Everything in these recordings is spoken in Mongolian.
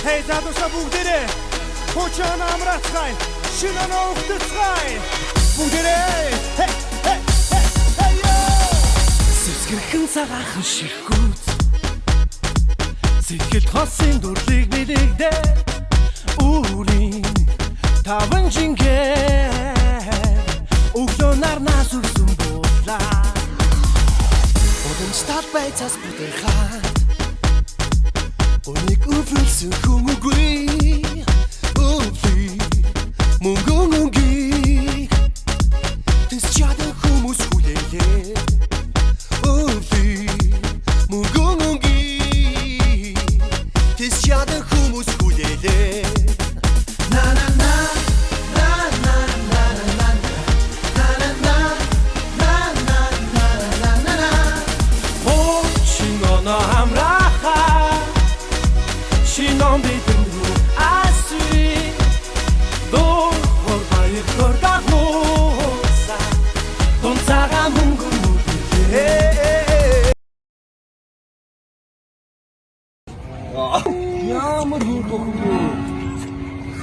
Hey залуусаа бүгдээрээ Хочон амрацгай шинэ нөхдөцгай бүгдээрээ hey yo Сэсгэрхэн цагаахан ширхүүц Сэтгэл хосын дурлыг бэлэгдээ Үрийн таван жингээ Өглөө нарнаас үрсэн буулаа Стат байцаас бүдэрхат Оник өвлсөн хүн үгүй Өвли мөнгөн өнгийг Тэс чадан хүмүүс хүлээлээ Өвли мөнгөн өнгийг Тэс чадан хүмүүс хүлээлээ На на на Шинон бидэн рүү асуй Доо хорбайг хордагууса Донцаага мөнгөн үдээ Ямар хөргөө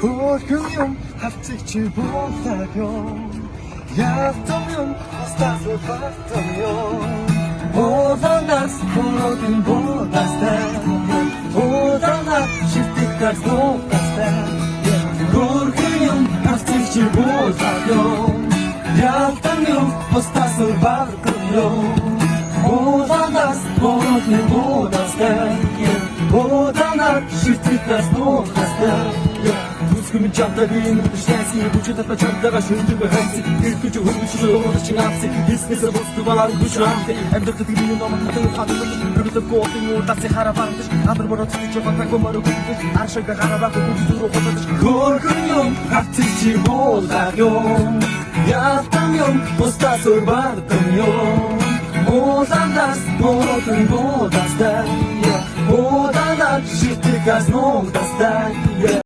Хөргөн юм хавцыг чи болаг юм Яатам юм хастаас бартам юм Оданаас хөргөн бодастай Шифтикар сноутастай Хөргөн юм хавцыг чи болаг юм Яатам юм хастаас бартам юм Оданаас хөргөн бодастай Оданаас шифтикар сноутастай Күмэн чамтагийн үдшнэсий бүчэдэ чамтага шүндэг хайцыг ирдэж хөргөж өөрөж чинаасыг хийснээс бостуваар бүшрамтэй амьддаг тийм юм намайг хатдаг бүгд гоотын удаас харабандж амар борот чи фатаг морог аршиг харабаг бүзүрө хотод хөргөн юм хатчих чи болаг юм яатам юм постас урбардам юм Одандас боротын бодастай Одандас шитикас ногдастай